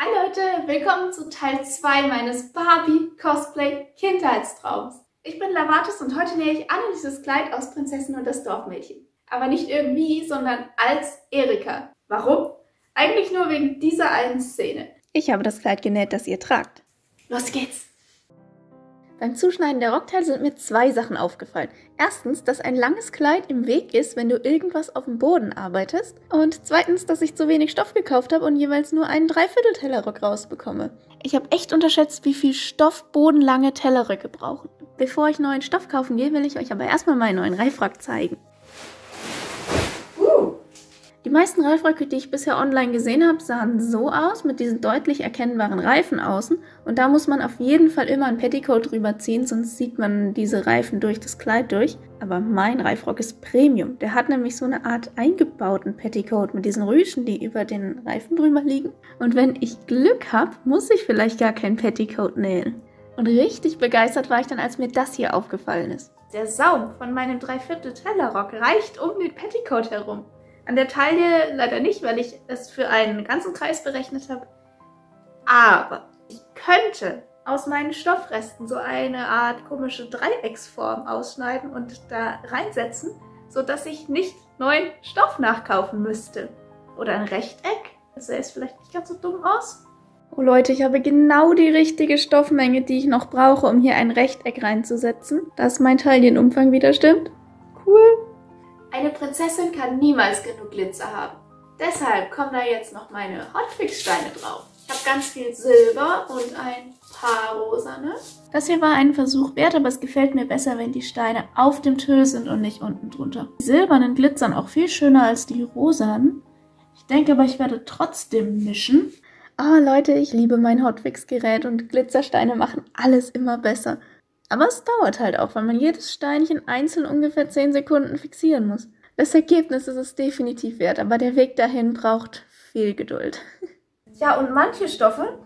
Hi Leute, willkommen zu Teil 2 meines Barbie-Cosplay-Kindheitstraums. Ich bin Lavatis und heute nähe ich Annelies Kleid aus Prinzessin und das Dorfmädchen. Aber nicht irgendwie, sondern als Erika. Warum? Eigentlich nur wegen dieser einen Szene. Ich habe das Kleid genäht, das ihr tragt. Los geht's! Beim Zuschneiden der Rockteile sind mir zwei Sachen aufgefallen. Erstens, dass ein langes Kleid im Weg ist, wenn du irgendwas auf dem Boden arbeitest. Und zweitens, dass ich zu wenig Stoff gekauft habe und jeweils nur einen Dreiviertel-Tellerrock rausbekomme. Ich habe echt unterschätzt, wie viel Stoff bodenlange Tellerröcke brauchen. Bevor ich neuen Stoff kaufen gehe, will ich euch aber erstmal meinen neuen Reifrock zeigen. Die meisten Reifröcke, die ich bisher online gesehen habe, sahen so aus, mit diesen deutlich erkennbaren Reifen außen. Und da muss man auf jeden Fall immer ein Petticoat drüber ziehen, sonst sieht man diese Reifen durch das Kleid durch. Aber mein Reifrock ist Premium. Der hat nämlich so eine Art eingebauten Petticoat mit diesen Rüschen, die über den Reifen drüber liegen. Und wenn ich Glück habe, muss ich vielleicht gar kein Petticoat nähen. Und richtig begeistert war ich dann, als mir das hier aufgefallen ist. Der Saum von meinem Dreiviertel-Tellerrock reicht um den Petticoat herum. An der Taille leider nicht, weil ich es für einen ganzen Kreis berechnet habe. Aber ich könnte aus meinen Stoffresten so eine Art komische Dreiecksform ausschneiden und da reinsetzen, sodass ich nicht neuen Stoff nachkaufen müsste. Oder ein Rechteck. Das sähe jetzt vielleicht nicht ganz so dumm aus. Oh Leute, ich habe genau die richtige Stoffmenge, die ich noch brauche, um hier ein Rechteck reinzusetzen, dass mein Taillenumfang wieder stimmt. Cool. Eine Prinzessin kann niemals genug Glitzer haben. Deshalb kommen da jetzt noch meine Hotfix-Steine drauf. Ich habe ganz viel Silber und ein paar rosane. Das hier war ein Versuch wert, aber es gefällt mir besser, wenn die Steine auf dem Tüll sind und nicht unten drunter. Die silbernen glitzern auch viel schöner als die rosanen. Ich denke aber, ich werde trotzdem mischen. Ah Leute, ich liebe mein Hotfix-Gerät und Glitzersteine machen alles immer besser. Aber es dauert halt auch, weil man jedes Steinchen einzeln ungefähr 10 Sekunden fixieren muss. Das Ergebnis ist es definitiv wert, aber der Weg dahin braucht viel Geduld. Ja, und manche Stoffe,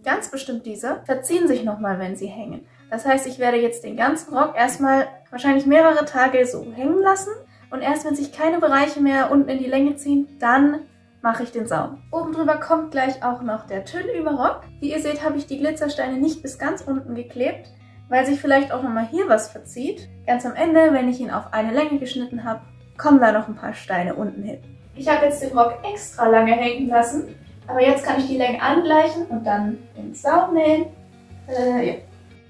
ganz bestimmt diese, verziehen sich nochmal, wenn sie hängen. Das heißt, ich werde jetzt den ganzen Rock erstmal wahrscheinlich mehrere Tage so hängen lassen. Und erst wenn sich keine Bereiche mehr unten in die Länge ziehen, dann mache ich den Saum. Oben drüber kommt gleich auch noch der Tüllüberrock. Wie ihr seht, habe ich die Glitzersteine nicht bis ganz unten geklebt, weil sich vielleicht auch nochmal hier was verzieht. Ganz am Ende, wenn ich ihn auf eine Länge geschnitten habe, kommen da noch ein paar Steine unten hin. Ich habe jetzt den Rock extra lange hängen lassen, aber jetzt kann ich die Länge angleichen und dann den Saum nähen. Ja.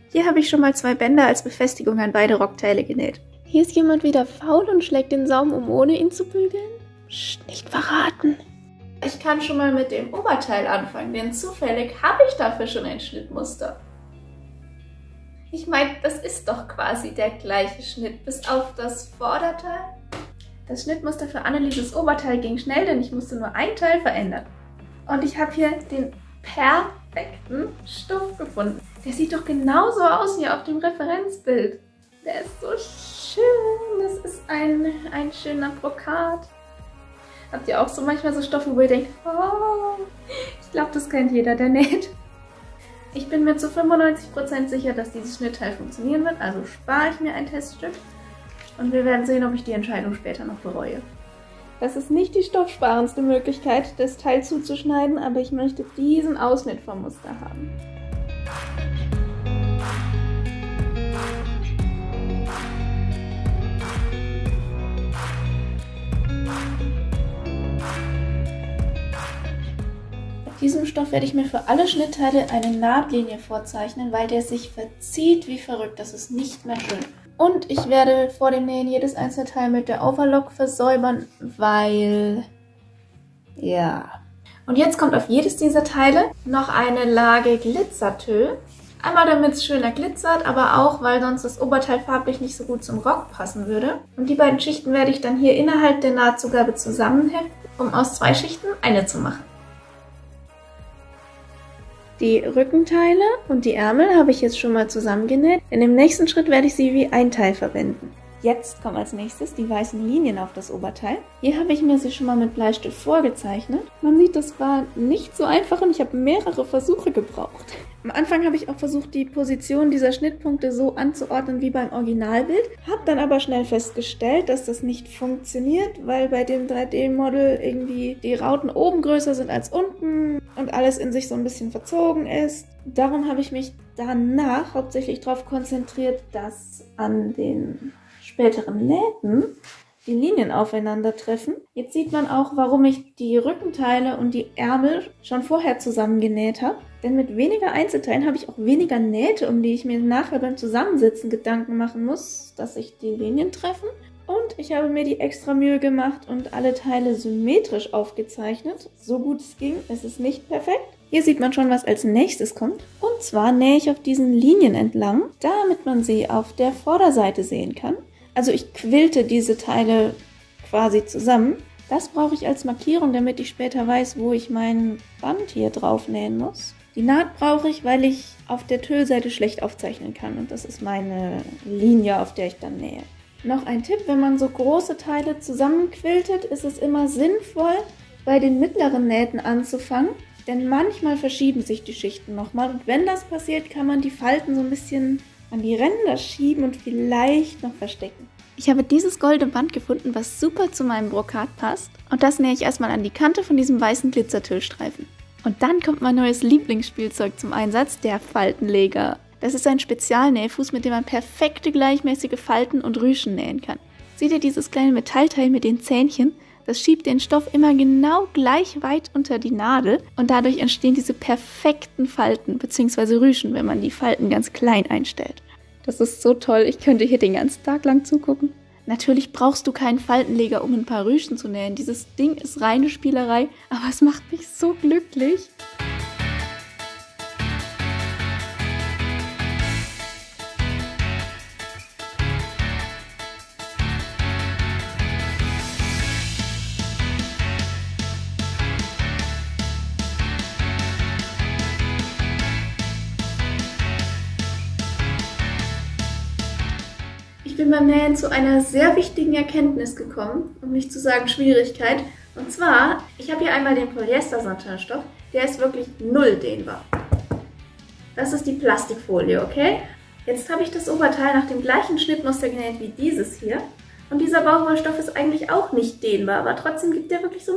Hier habe ich schon mal 2 Bänder als Befestigung an beide Rockteile genäht. Hier ist jemand wieder faul und schlägt den Saum um, ohne ihn zu bügeln. Psst, nicht verraten. Ich kann schon mal mit dem Oberteil anfangen, denn zufällig habe ich dafür schon ein Schnittmuster. Ich meine, das ist doch quasi der gleiche Schnitt, bis auf das Vorderteil. Das Schnittmuster für Annelieses Oberteil ging schnell, denn ich musste nur ein Teil verändern. Und ich habe hier den perfekten Stoff gefunden. Der sieht doch genauso aus wie auf dem Referenzbild. Der ist so schön. Das ist ein schöner Brokat. Habt ihr auch so manchmal so Stoffe, wo ihr denkt, oh, ich glaube, das kennt jeder, der näht. Ich bin mir zu 95% sicher, dass dieses Schnittteil funktionieren wird, also spare ich mir ein Teststück und wir werden sehen, ob ich die Entscheidung später noch bereue. Das ist nicht die stoffsparendste Möglichkeit, das Teil zuzuschneiden, aber ich möchte diesen Ausschnitt vom Muster haben. Mit diesem Stoff werde ich mir für alle Schnittteile eine Nahtlinie vorzeichnen, weil der sich verzieht wie verrückt. Das ist nicht mehr schön. Und ich werde vor dem Nähen jedes einzelne Teil mit der Overlock versäubern, weil... ja. Und jetzt kommt auf jedes dieser Teile noch eine Lage Glitzertüll. Einmal damit es schöner glitzert, aber auch, weil sonst das Oberteil farblich nicht so gut zum Rock passen würde. Und die beiden Schichten werde ich dann hier innerhalb der Nahtzugabe zusammenheften, um aus 2 Schichten eine zu machen. Die Rückenteile und die Ärmel habe ich jetzt schon mal zusammengenäht. In dem nächsten Schritt werde ich sie wie ein Teil verwenden. Jetzt kommen als nächstes die weißen Linien auf das Oberteil. Hier habe ich mir sie schon mal mit Bleistift vorgezeichnet. Man sieht, das war nicht so einfach und ich habe mehrere Versuche gebraucht. Am Anfang habe ich auch versucht, die Position dieser Schnittpunkte so anzuordnen wie beim Originalbild, habe dann aber schnell festgestellt, dass das nicht funktioniert, weil bei dem 3D-Model irgendwie die Rauten oben größer sind als unten und alles in sich so ein bisschen verzogen ist. Darum habe ich mich danach hauptsächlich darauf konzentriert, dass an den späteren Nähten die Linien aufeinandertreffen. Jetzt sieht man auch, warum ich die Rückenteile und die Ärmel schon vorher zusammengenäht habe. Denn mit weniger Einzelteilen habe ich auch weniger Nähte, um die ich mir nachher beim Zusammensetzen Gedanken machen muss, dass sich die Linien treffen. Und ich habe mir die extra Mühe gemacht und alle Teile symmetrisch aufgezeichnet. So gut es ging, es ist nicht perfekt. Hier sieht man schon, was als nächstes kommt. Und zwar nähe ich auf diesen Linien entlang, damit man sie auf der Vorderseite sehen kann. Also ich quilte diese Teile quasi zusammen. Das brauche ich als Markierung, damit ich später weiß, wo ich mein Band hier drauf nähen muss. Die Naht brauche ich, weil ich auf der Tüllseite schlecht aufzeichnen kann. Und das ist meine Linie, auf der ich dann nähe. Noch ein Tipp, wenn man so große Teile zusammenquiltet, ist es immer sinnvoll, bei den mittleren Nähten anzufangen. Denn manchmal verschieben sich die Schichten nochmal. Und wenn das passiert, kann man die Falten so ein bisschen an die Ränder schieben und vielleicht noch verstecken. Ich habe dieses goldene Band gefunden, was super zu meinem Brokat passt. Und das nähe ich erstmal an die Kante von diesem weißen Glitzertüllstreifen. Und dann kommt mein neues Lieblingsspielzeug zum Einsatz, der Faltenleger. Das ist ein Spezialnähfuß, mit dem man perfekte gleichmäßige Falten und Rüschen nähen kann. Seht ihr dieses kleine Metallteil mit den Zähnchen? Das schiebt den Stoff immer genau gleich weit unter die Nadel und dadurch entstehen diese perfekten Falten bzw. Rüschen, wenn man die Falten ganz klein einstellt. Das ist so toll, ich könnte hier den ganzen Tag lang zugucken. Natürlich brauchst du keinen Faltenleger, um ein paar Rüschen zu nähen. Dieses Ding ist reine Spielerei, aber es macht mich so glücklich. Ich bin beim Nähen zu einer sehr wichtigen Erkenntnis gekommen, um nicht zu sagen Schwierigkeit. Und zwar, ich habe hier einmal den Polyester-Satinstoff, der ist wirklich null dehnbar. Das ist die Plastikfolie, okay? Jetzt habe ich das Oberteil nach dem gleichen Schnittmuster genäht wie dieses hier. Und dieser Baumwollstoff ist eigentlich auch nicht dehnbar, aber trotzdem gibt der wirklich so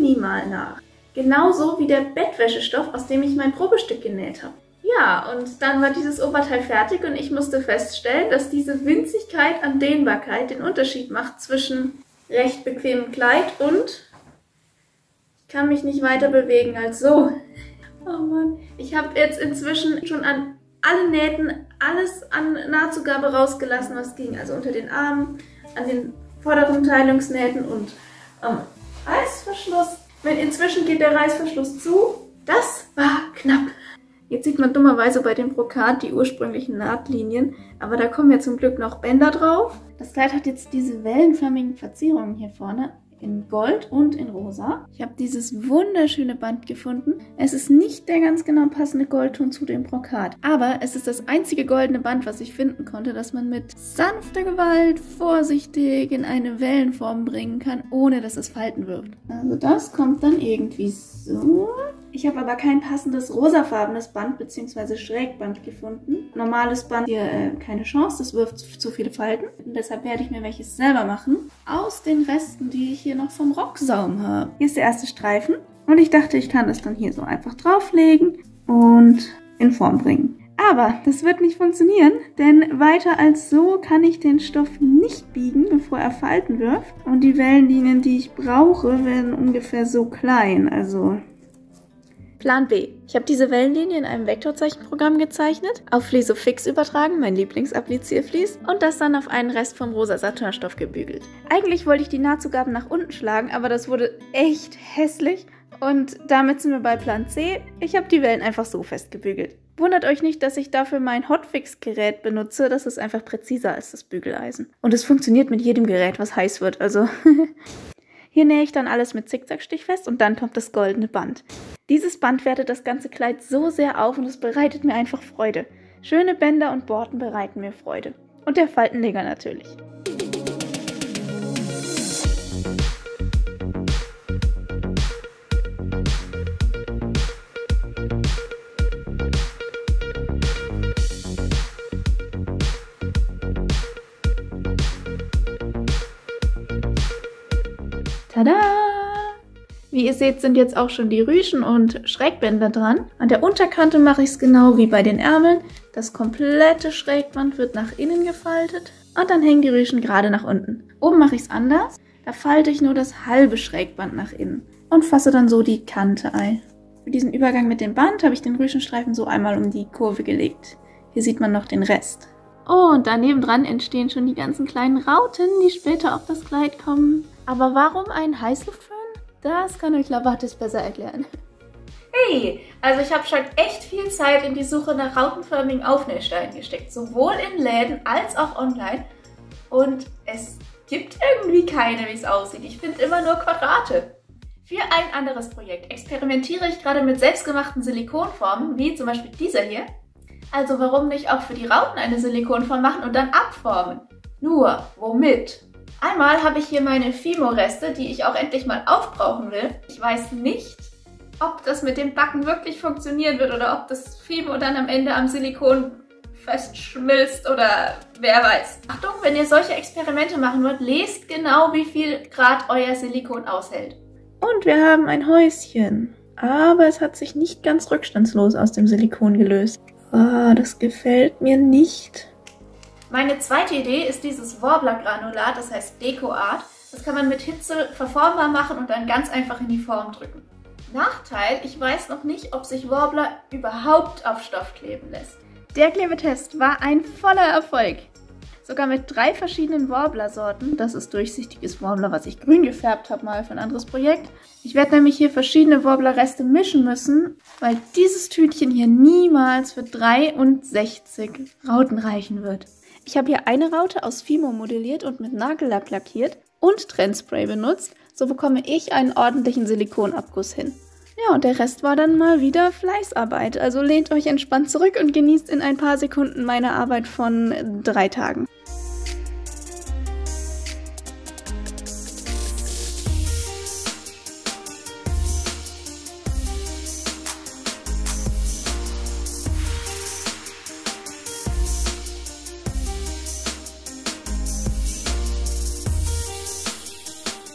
minimal nach. Genauso wie der Bettwäschestoff, aus dem ich mein Probestück genäht habe. Ja, und dann war dieses Oberteil fertig und ich musste feststellen, dass diese Winzigkeit an Dehnbarkeit den Unterschied macht zwischen recht bequemem Kleid und ich kann mich nicht weiter bewegen als so. Oh Mann, ich habe jetzt inzwischen schon an alle Nähten alles an Nahtzugabe rausgelassen, was ging. Also unter den Armen, an den vorderen Teilungsnähten und am Reißverschluss. Inzwischen geht der Reißverschluss zu. Das war knapp. Jetzt sieht man dummerweise bei dem Brokat die ursprünglichen Nahtlinien, aber da kommen ja zum Glück noch Bänder drauf. Das Kleid hat jetzt diese wellenförmigen Verzierungen hier vorne in Gold und in Rosa. Ich habe dieses wunderschöne Band gefunden. Es ist nicht der ganz genau passende Goldton zu dem Brokat, aber es ist das einzige goldene Band, was ich finden konnte, das man mit sanfter Gewalt vorsichtig in eine Wellenform bringen kann, ohne dass es Falten wirft. Also das kommt dann irgendwie so. Ich habe aber kein passendes rosafarbenes Band bzw. Schrägband gefunden. Normales Band hier keine Chance, das wirft zu viele Falten. Und deshalb werde ich mir welches selber machen. Aus den Resten, die ich hier noch vom Rocksaum habe. Hier ist der erste Streifen. Und ich dachte, ich kann das dann hier so einfach drauflegen und in Form bringen. Aber das wird nicht funktionieren, denn weiter als so kann ich den Stoff nicht biegen, bevor er Falten wirft. Und die Wellenlinien, die ich brauche, werden ungefähr so klein. Also Plan B. Ich habe diese Wellenlinie in einem Vektorzeichenprogramm gezeichnet, auf Fliesofix übertragen, mein Lieblingsappliziervlies, und das dann auf einen Rest vom rosa Satinstoff gebügelt. Eigentlich wollte ich die Nahtzugaben nach unten schlagen, aber das wurde echt hässlich und damit sind wir bei Plan C. Ich habe die Wellen einfach so festgebügelt. Wundert euch nicht, dass ich dafür mein Hotfix-Gerät benutze, das ist einfach präziser als das Bügeleisen. Und es funktioniert mit jedem Gerät, was heiß wird, also Hier nähe ich dann alles mit Zickzackstich fest und dann kommt das goldene Band. Dieses Band wertet das ganze Kleid so sehr auf und es bereitet mir einfach Freude. Schöne Bänder und Borten bereiten mir Freude. Und der Faltenleger natürlich. Tada! Wie ihr seht, sind jetzt auch schon die Rüschen und Schrägbänder dran. An der Unterkante mache ich es genau wie bei den Ärmeln. Das komplette Schrägband wird nach innen gefaltet und dann hängen die Rüschen gerade nach unten. Oben mache ich es anders. Da falte ich nur das halbe Schrägband nach innen und fasse dann so die Kante ein. Für diesen Übergang mit dem Band habe ich den Rüschenstreifen so einmal um die Kurve gelegt. Hier sieht man noch den Rest. Oh, und daneben dran entstehen schon die ganzen kleinen Rauten, die später auf das Kleid kommen. Aber warum ein Heißluftföhn? Das kann euch Lavatis besser erklären. Hey, also ich habe schon echt viel Zeit in die Suche nach rautenförmigen Aufnähsteinen gesteckt. Sowohl in Läden als auch online. Und es gibt irgendwie keine, wie es aussieht. Ich finde immer nur Quadrate. Für ein anderes Projekt experimentiere ich gerade mit selbstgemachten Silikonformen, wie zum Beispiel dieser hier. Also warum nicht auch für die Rauten eine Silikonform machen und dann abformen? Nur, womit? Einmal habe ich hier meine Fimo-Reste, die ich auch endlich mal aufbrauchen will. Ich weiß nicht, ob das mit dem Backen wirklich funktionieren wird oder ob das Fimo dann am Ende am Silikon festschmilzt oder wer weiß. Achtung, wenn ihr solche Experimente machen wollt, lest genau, wie viel Grad euer Silikon aushält. Und wir haben ein Häuschen. Aber es hat sich nicht ganz rückstandslos aus dem Silikon gelöst. Ah, das gefällt mir nicht. Meine zweite Idee ist dieses Warbler-Granulat, das heißt Deco-Art. Das kann man mit Hitze verformbar machen und dann ganz einfach in die Form drücken. Nachteil, ich weiß noch nicht, ob sich Warbler überhaupt auf Stoff kleben lässt. Der Klebetest war ein voller Erfolg. Sogar mit 3 verschiedenen Warbler-Sorten. Das ist durchsichtiges Warbler, was ich grün gefärbt habe, mal für ein anderes Projekt. Ich werde nämlich hier verschiedene Warbler-Reste mischen müssen, weil dieses Tütchen hier niemals für 63 Rauten reichen wird. Ich habe hier eine Raute aus Fimo modelliert und mit Nagellack lackiert und Trendspray benutzt. So bekomme ich einen ordentlichen Silikonabguss hin. Ja, und der Rest war dann mal wieder Fleißarbeit. Also lehnt euch entspannt zurück und genießt in ein paar Sekunden meine Arbeit von 3 Tagen.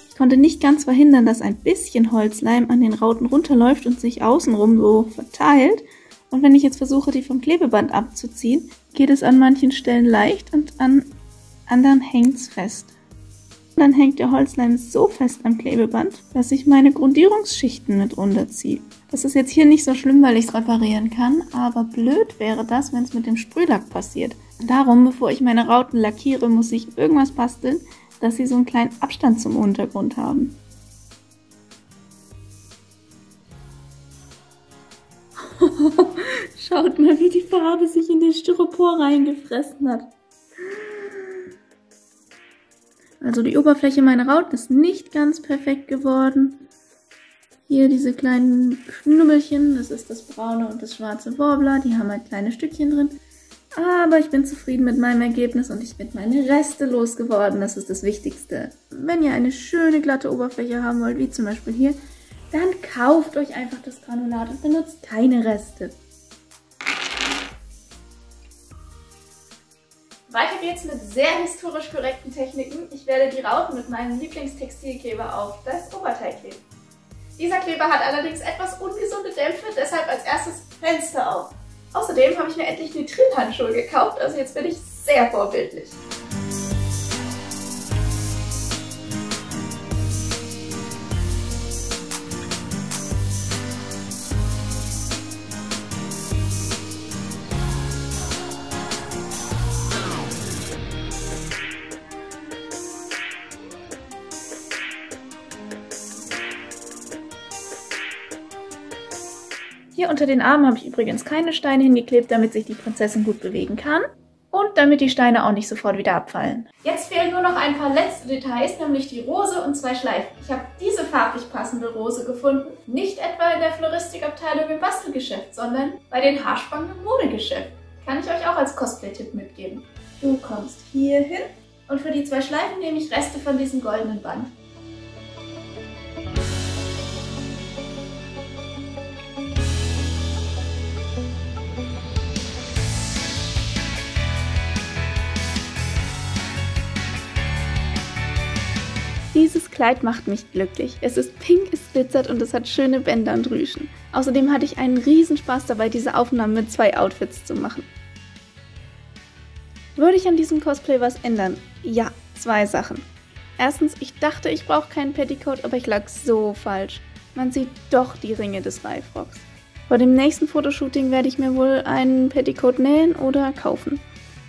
Ich konnte nicht ganz verhindern, dass ein bisschen Holzleim an den Rauten runterläuft und sich außenrum so verteilt. Und wenn ich jetzt versuche, die vom Klebeband abzuziehen, geht es an manchen Stellen leicht und an anderen hängt es fest. Und dann hängt der Holzleim so fest am Klebeband, dass ich meine Grundierungsschichten mit runterziehe. Das ist jetzt hier nicht so schlimm, weil ich es reparieren kann, aber blöd wäre das, wenn es mit dem Sprühlack passiert. Darum, bevor ich meine Rauten lackiere, muss ich irgendwas basteln, dass sie so einen kleinen Abstand zum Untergrund haben. Schaut mal, wie die Farbe sich in den Styropor reingefressen hat. Also die Oberfläche meiner Rauten ist nicht ganz perfekt geworden. Hier diese kleinen Knubbelchen, das ist das braune und das schwarze Warbler, die haben halt kleine Stückchen drin. Aber ich bin zufrieden mit meinem Ergebnis und ich bin meine Reste losgeworden. Das ist das Wichtigste. Wenn ihr eine schöne glatte Oberfläche haben wollt, wie zum Beispiel hier, dann kauft euch einfach das Granulat und benutzt keine Reste. Weiter geht's mit sehr historisch korrekten Techniken. Ich werde die Rauten mit meinem Lieblingstextilkleber auf das Oberteil kleben. Dieser Kleber hat allerdings etwas ungesunde Dämpfe, deshalb als erstes Fenster auf. Außerdem habe ich mir endlich Nitrilhandschuhe gekauft, also jetzt bin ich sehr vorbildlich. Hier unter den Armen habe ich übrigens keine Steine hingeklebt, damit sich die Prinzessin gut bewegen kann und damit die Steine auch nicht sofort wieder abfallen. Jetzt fehlen nur noch ein paar letzte Details, nämlich die Rose und 2 Schleifen. Ich habe diese farblich passende Rose gefunden, nicht etwa in der Floristikabteilung im Bastelgeschäft, sondern bei den Haarspangen im Modegeschäft. Kann ich euch auch als Cosplay-Tipp mitgeben. Du kommst hier hin und für die 2 Schleifen nehme ich Reste von diesem goldenen Band. Dieses Kleid macht mich glücklich. Es ist pink, es glitzert und es hat schöne Bänder und Rüschen. Außerdem hatte ich einen Riesenspaß dabei, diese Aufnahmen mit 2 Outfits zu machen. Würde ich an diesem Cosplay was ändern? Ja, 2 Sachen. Erstens, ich dachte, ich brauche keinen Petticoat, aber ich lag so falsch. Man sieht doch die Ringe des Reifrocks. Vor dem nächsten Fotoshooting werde ich mir wohl einen Petticoat nähen oder kaufen.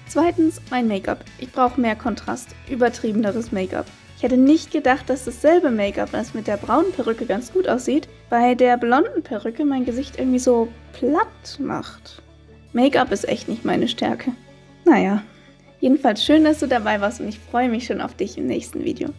Zweitens, mein Make-up. Ich brauche mehr Kontrast, übertriebeneres Make-up. Ich hätte nicht gedacht, dass dasselbe Make-up, das mit der braunen Perücke ganz gut aussieht, bei der blonden Perücke mein Gesicht irgendwie so platt macht. Make-up ist echt nicht meine Stärke. Naja. Jedenfalls schön, dass du dabei warst und ich freue mich schon auf dich im nächsten Video.